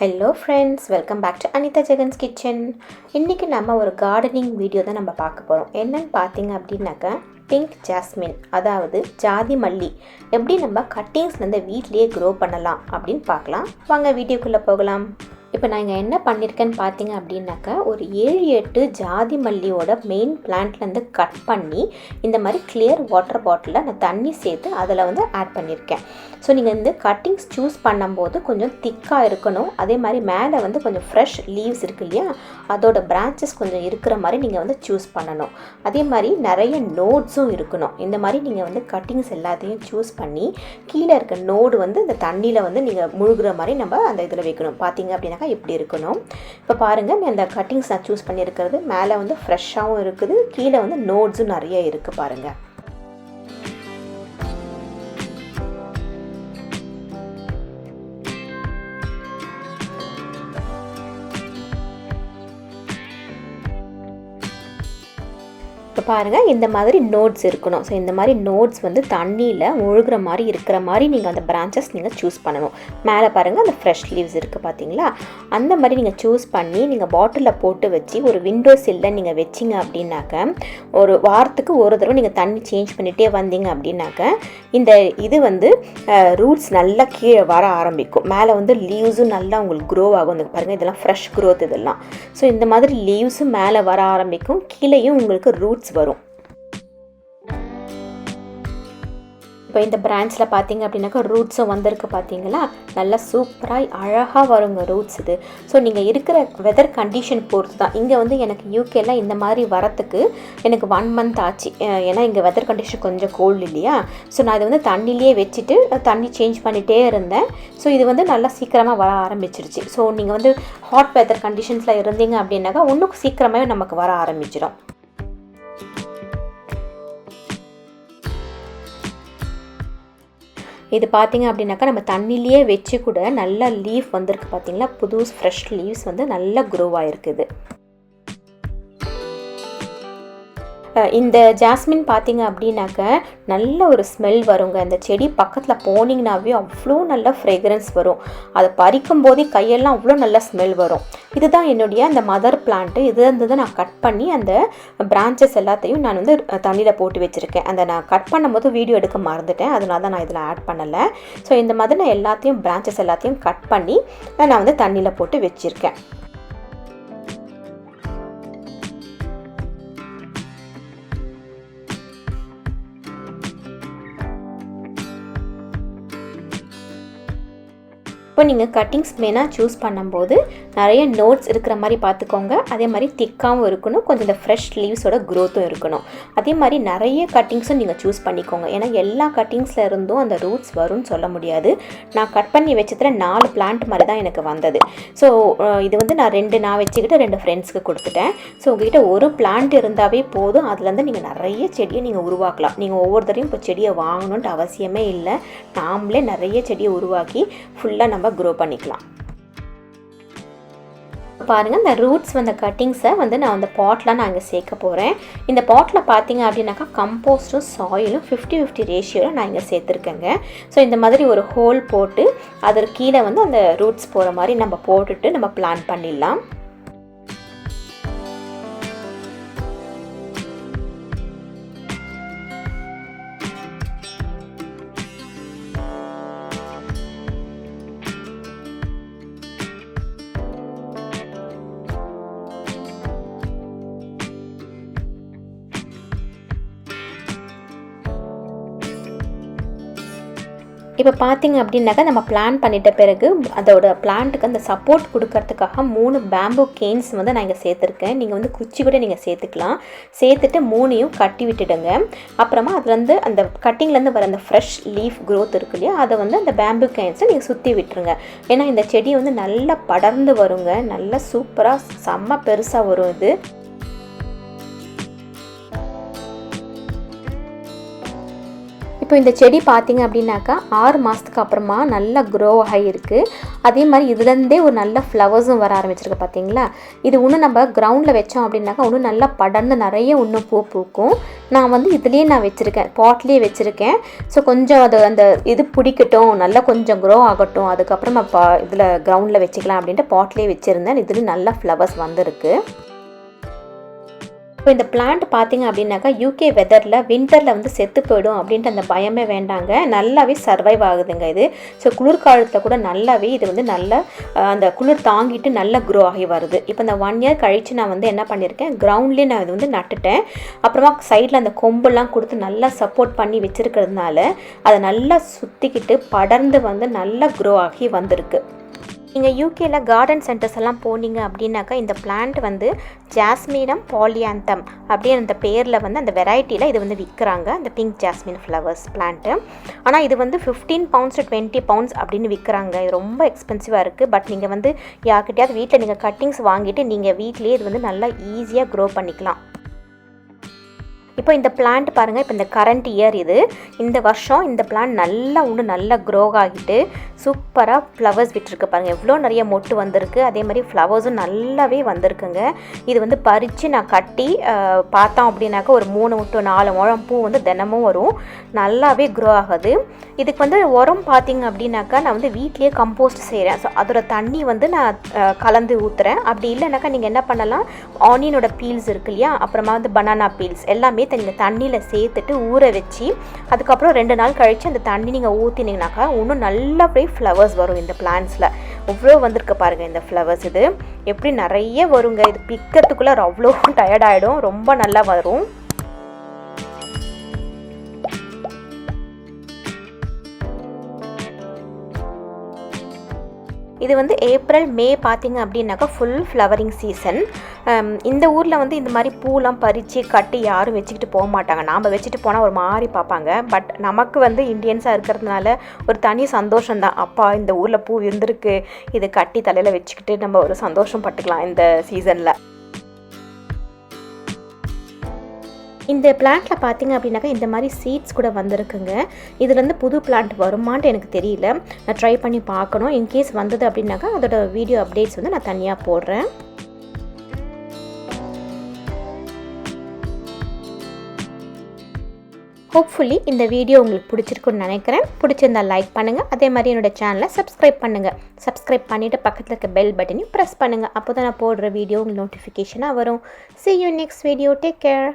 Hello friends, welcome back to anithajaganskitchen. இன்னைக்கு நம்ம ஒரு gardening வீடியோ தான் நம்ம பார்க்க போறோம். என்னன்னு பாத்தீங்க அப்படினாக்க Pink Jasmine, அதாவது ஜாதி மல்லி எப்படி நம்ம கட்டிங்ஸ்ல இருந்து வீட்லயே grow பண்ணலாம் அப்படினு பார்க்கலாம். வாங்க வீடியோக்குள்ள போகலாம். இப்போ நான் இங்க என்ன பண்ணிருக்கேன்னு பாத்தீங்க அப்படினாக்க ஒரு 7-8 ஜாதி மல்லியோட மெயின் பிளான்ட்ல இருந்து கட் பண்ணி இந்த மாதிரி clear water bottle நான் தண்ணி சேர்த்து அதல வந்து ஆட் பண்ணிருக்கேன். சோ நீங்க இந்த கட்டிங்ஸ் சூஸ் பண்ணும்போது கொஞ்சம் திக்கா இருக்கணும். அதே மாதிரி மேலே வந்து கொஞ்சம் fresh leaves இருக்கு இல்லையா, அதோட branches கொஞ்சம் இருக்கிற மாதிரி நீங்க வந்து சூஸ் பண்ணணும். அதே மாதிரி நிறைய நோட்ஸும் இருக்கணும். இந்த மாதிரி நீங்க வந்து கட்டிங்ஸ் எல்லாத்தையும் சூஸ் பண்ணி கீழ இருக்க நோட் வந்து இந்த தண்ணில வந்து நீங்க முழுகுற மாதிரி நம்ம அந்த இதல வைக்கணும். பாத்தீங்க அப்படினா இப்படி இருக்கணும். இப்போ பாருங்க இந்த கட்டிங்ஸ் நான் சூஸ் பண்ணியிருக்கிறது மேலே வந்து ஃப்ரெஷ்ஷாவும் இருக்குது, கீழ வந்து நோட்ஸும் நிறைய இருக்கு பாருங்க. இப்போ பாருங்க இந்த மாதிரி நோட்ஸ் இருக்கணும். சோ இந்த மாதிரி நோட்ஸ் வந்து தண்ணில முழுகுற மாதிரி இருக்கிற மாதிரி நீங்க அந்த branches நீங்க சூஸ் பண்ணனும். மேலே பாருங்க அந்த fresh leaves இருக்கு பாத்தீங்களா, அந்த மாதிரி நீங்க சூஸ் பண்ணி நீங்க பாட்டில்ல போட்டு வச்சி ஒரு விண்டோ சில்ல நீங்க வெச்சீங்க அப்படினாக்க ஒரு வாரத்துக்கு ஒரு தடவை நீங்க தண்ணி சேஞ்ச் பண்ணிட்டே வந்தீங்க அப்படினாக்க இந்த இது வந்து ரூட்ஸ் நல்லா கீழ வர ஆரம்பிக்கும். மேலே வந்து லீவ்ஸும் நல்லா உங்களுக்கு grow ஆகும். பாருங்க இதெல்லாம் fresh growth இதெல்லாம். சோ இந்த மாதிரி லீவ்ஸும் மேலே வர ஆரம்பிக்கும், கீழேயும் உங்களுக்கு ரூட்ஸ் வரும். இப்போ இந்த பிரான்ச்ல பாத்தீங்க அப்படினாக்க ரூட்ஸும் வந்திருக்கு பாத்தீங்களா, நல்லா சூப்பரா அழகா வருங்க ரூட்ஸ் இது. சோ நீங்க இருக்கிற வெதர் கண்டிஷன் பொறுத்து தான். இங்க வந்து எனக்கு யூகேல இந்த மாதிரி வரதுக்கு எனக்கு 1 month ஆச்சு. ஏனா இங்க வெதர் கண்டிஷன் கொஞ்சம் கோல்ட் இல்லையா, சோ நான் இத வந்து தண்ணிலேயே வெச்சிட்டு தண்ணி சேஞ்ச் பண்ணிட்டே இருந்தேன். சோ இது வந்து நல்லா சீக்கிரமா வர ஆரம்பிச்சிருச்சு. சோ நீங்க வந்து ஹாட் வெதர் கண்டிஷன்ஸ்ல இருந்தீங்க அப்படினாக்க இன்னும் சீக்கிரமாவே நமக்கு வர ஆரம்பிச்சிடும். இது பாத்தீங்க அப்படினாக்க நம்ம தண்ணிலேயே வெச்சி கூட நல்ல லீஃப் வந்திருக்கு பாத்தீங்களா, புது fresh leaves வந்து நல்லா grow ஆயிருக்குது. இந்த ஜாஸ்மின் பாத்தீங்க அப்படினாக்க நல்ல ஒரு ஸ்மெல் வருங்க. அந்த செடி பக்கத்துல போனீங்கனாவே அவ்ளோ நல்ல fragrance வரும். அத பறிக்கும்போது கையெல்லாம் அவ்ளோ நல்ல ஸ்மெல் வரும். இதுதான் என்னுடைய அந்த மதர் பிளான்ட். இது வந்து நான் கட் பண்ணி அந்த branches எல்லாத்தையும் நான் வந்து தண்ணில போட்டு வெச்சிருக்கேன். அந்த நான் கட் பண்ணும்போது வீடியோ எடுக்க மறந்துட்டேன், அதனால தான் நான் இதல ஆட் பண்ணல. சோ இந்த மாதிரி நான் எல்லாத்தையும் branches எல்லாத்தையும் கட் பண்ணி நான் வந்து தண்ணில போட்டு வெச்சிருக்கேன். இப்போ நீங்க கட்டிங்ஸ் மேனா சூஸ் பண்ணும்போது நிறைய நோட்ஸ் இருக்கிற மாதிரி பாத்துக்கோங்க. அதே மாதிரி திக்காவும் இருக்கணும், கொஞ்சம் இந்த fresh leavesோட growthம் இருக்கணும். அதே மாதிரி நிறைய கட்டிங்ஸும் நீங்க சூஸ் பண்ணிக்கோங்க. ஏனா எல்லா கட்டிங்ஸ்ல இருந்தும் அந்த ரூட்ஸ் வரும்னு சொல்ல முடியாது. நான் கட் பண்ணி வெச்சதுல 4 பிளான்ட் மாதிரி தான் எனக்கு வந்தது. சோ இது வந்து நான் 2 நான் வெச்சிக்கிட்டு 2 ஃப்ரெண்ட்ஸ்க்கு கொடுத்துட்டேன். சோ உங்ககிட்ட ஒரு பிளான்ட் இருந்தாவே போதும், அதுல இருந்து நீங்க நிறைய செடியை நீங்க உருவாக்கலாம். நீங்க ஒவ்வொரு தடவையும் இப்ப செடியை வாங்கணும்னு அவசியமே இல்ல. நாமளே நிறைய செடியை உருவாக்கி ஃபுல்லா நம்ம grow பண்ணிக்கலாம். பாருங்க இந்த ரூட்ஸ் வந்த கட்டிங்ஸை வந்து நான் அந்த பாட்ல நான் இங்க சேர்க்க போறேன். இந்த பாட்ல பாத்தீங்க அப்படினாக்க கம்போஸ்டும் சாயிலும் 50-50 ரேஷியோல நான் இங்க சேர்த்திருக்கேங்க. சோ இந்த மாதிரி ஒரு ஹோல் போட்டு அதற்கு கீழ வந்து அந்த ரூட்ஸ் போற மாதிரி நம்ம போட்டுட்டு நம்ம பிளான் பண்ணிடலாம். இப்போ பாத்தீங்க அப்படினாக்க நம்ம பிளான் பண்ணிட்ட பிறகு அதோட பிளான்ட்க்கு அந்த சப்போர்ட் கொடுக்கிறதுக்காக 3 பேம்பு கேன்ஸ் வந்து நான் இங்க சேர்த்திருக்கேன். நீங்க வந்து குச்சி கூட நீங்க சேர்த்துக்கலாம். சேர்த்துட்டு 3யும் கட்டி விட்டுடுங்க. அப்புறமா அதுல இருந்து அந்த கட்டிங்ல இருந்து வர அந்த fresh leaf growth இருக்கு இல்லையா, அத வந்து அந்த பேம்பு கேன்ஸை நீங்க சுத்தி விட்டுருங்க. ஏனா இந்த செடி வந்து நல்லா படர்ந்து வருங்க, நல்லா சூப்பரா செம்ம பெருசா வரும் இது. இப்போ இந்த செடி பார்த்தீங்க அப்படின்னாக்கா 6 மாதத்துக்கு அப்புறமா நல்லா க்ரோ ஆகிருக்கு. அதே மாதிரி இதுலேருந்தே ஒரு நல்ல ஃப்ளவர்ஸும் வர ஆரம்பிச்சிருக்கு பார்த்தீங்களா. இது இன்னும் நம்ம கிரவுண்டில் வச்சோம் அப்படின்னாக்கா இன்னும் நல்லா படர்ந்து நிறைய இன்னும் பூ பூக்கும். நான் வந்து இதுலேயே நான் வச்சுருக்கேன், பாட்லேயே வச்சுருக்கேன். ஸோ கொஞ்சம் அது அந்த இது பிடிக்கட்டும், நல்லா கொஞ்சம் க்ரோ ஆகட்டும், அதுக்கப்புறமா இதில் கிரவுண்டில் வச்சுக்கலாம் அப்படின்ட்டு பாட்லேயே வச்சுருந்தேன். இதுலேயும் நல்லா ஃப்ளவர்ஸ் வந்திருக்கு. இப்போ இந்த பிளான்ட் பார்த்தீங்க அப்படின்னாக்கா யூகே வெதரில் வின்டரில் வந்து செத்து போயிடும் அப்படின்ட்டு அந்த பயமே வேண்டாங்க. நல்லாவே சர்வைவ் ஆகுதுங்க இது. ஸோ குளிர்காலத்தில் கூட நல்லாவே இது வந்து நல்ல அந்த குளிர் தாங்கிட்டு நல்லா க்ரோ ஆகி வருது. இப்போ இந்த 1 இயர் கழித்து நான் வந்து என்ன பண்ணியிருக்கேன், கிரவுண்ட்லேயே நான் இது வந்து நட்டுட்டேன். அப்புறமா சைடில் அந்த கொம்பெல்லாம் கொடுத்து நல்லா சப்போர்ட் பண்ணி வச்சுருக்கிறதுனால அதை நல்லா சுற்றிக்கிட்டு படர்ந்து வந்து நல்லா க்ரோ ஆகி வந்திருக்கு. நீங்கள் யூகேயில் கார்டன் சென்டர்ஸ் எல்லாம் போனீங்க அப்படின்னாக்கா இந்த பிளான்ட் வந்து ஜாஸ்மினம் பாலியாந்தம் அப்படின்னு அந்த பேரில் வந்து அந்த வெரைட்டியில் இது வந்து விற்கிறாங்க, அந்த பிங்க் ஜாஸ்மின் ஃப்ளவர்ஸ் பிளான்ட்டு. ஆனால் இது வந்து 15 pounds to 20 pounds அப்படின்னு விற்கிறாங்க. இது ரொம்ப எக்ஸ்பென்சிவாக இருக்குது. பட் நீங்கள் வந்து யார்கிட்டயாவது வீட்டில் நீங்கள் கட்டிங்ஸ் வாங்கிட்டு நீங்கள் வீட்டிலேயே இது வந்து நல்லா ஈஸியாக க்ரோ பண்ணிக்கலாம். இப்போ இந்த பிளான்ட் பாருங்கள், இப்போ இந்த கரண்ட் இயர் இது இந்த வருஷம் இந்த பிளான்ட் நல்லா இன்னும் நல்லா க்ரோ ஆகிட்டு சூப்பராக ஃப்ளவர்ஸ் விட்டுருக்கு பாருங்கள். எவ்வளோ நிறைய மொட்டு வந்திருக்கு. அதே மாதிரி ஃப்ளவர்ஸும் நல்லாவே வந்திருக்குங்க. இது வந்து பறித்து நான் கட்டி பார்த்தோம் அப்படின்னாக்கா ஒரு 3 to 4 முழம் பூ வந்து தினமும் வரும். நல்லாவே க்ரோ ஆகுது. இதுக்கு வந்து உரம் பார்த்திங்க அப்படின்னாக்கா நான் வந்து வீட்லேயே கம்போஸ்ட் செய்கிறேன். ஸோ அதோட தண்ணி வந்து நான் கலந்து ஊற்றுறேன். அப்படி இல்லைனாக்கா நீங்கள் என்ன பண்ணலாம், ஆனியனோட பீல்ஸ் இருக்கு இல்லையா, அப்புறமா வந்து பனானா பீல்ஸ் எல்லாமே நீங்கள் தண்ணியில் சேர்த்துட்டு ஊற வச்சு அதுக்கப்புறம் 2 நாள் கழித்து அந்த தண்ணி நீங்கள் ஊற்றினீங்கனாக்கா இன்னும் நல்லாவே ஃப்ளவர்ஸ் வரும். இந்த பிளான்ட்ஸில் அவ்வளோ வந்திருக்கு பாருங்கள் இந்த ஃப்ளவர்ஸ். இது எப்படி நிறைய வருங்க. இது பிக்கிறதுக்குள்ளே அவ்வளோ டயர்டாகிடும். ரொம்ப நல்லா வரும். இது வந்து ஏப்ரல் மே பார்த்திங்க அப்படின்னாக்கா ஃபுல் ஃப்ளவரிங் சீசன். இந்த ஊரில் வந்து இந்த மாதிரி பூலாம் பறித்து கட்டி யாரும் வச்சுக்கிட்டு போக மாட்டாங்க. நாம் வச்சுட்டு போனால் ஒரு மாதிரி பார்ப்பாங்க. பட் நமக்கு வந்து இந்தியன்ஸாக இருக்கிறதுனால ஒரு தனி சந்தோஷம்தான். அப்பா இந்த ஊரில் பூ இருந்திருக்கு, இது கட்டி தலையில் வச்சுக்கிட்டு நம்ம ஒரு சந்தோஷம் பட்டுக்கலாம் இந்த சீசனில். இந்த பிளான்ட்டில் பார்த்திங்க அப்படின்னாக்கா இந்த மாதிரி சீட்ஸ் கூட வந்திருக்குங்க. இதுலேருந்து புது பிளான்ட் வருமானு எனக்கு தெரியல. நான் ட்ரை பண்ணி பார்க்கணும். இன்கேஸ் வந்தது அப்படின்னாக்கா அதோட வீடியோ அப்டேட்ஸ் வந்து நான் தனியாக போடுறேன். ஹோப்ஃபுல்லி இந்த வீடியோ உங்களுக்கு பிடிச்சிருக்குன்னு நினைக்கிறேன். பிடிச்சிருந்தால் லைக் பண்ணுங்கள். அதே மாதிரி என்னோடய சேனலை சப்ஸ்கிரைப் பண்ணுங்கள். சப்ஸ்கிரைப் பண்ணிவிட்டு பக்கத்தில் இருக்க பெல் பட்டனையும் ப்ரெஸ் பண்ணுங்கள். அப்போ தான் நான் போடுற வீடியோ உங்களுக்கு நோட்டிஃபிகேஷனாக வரும். See you next video. Take care.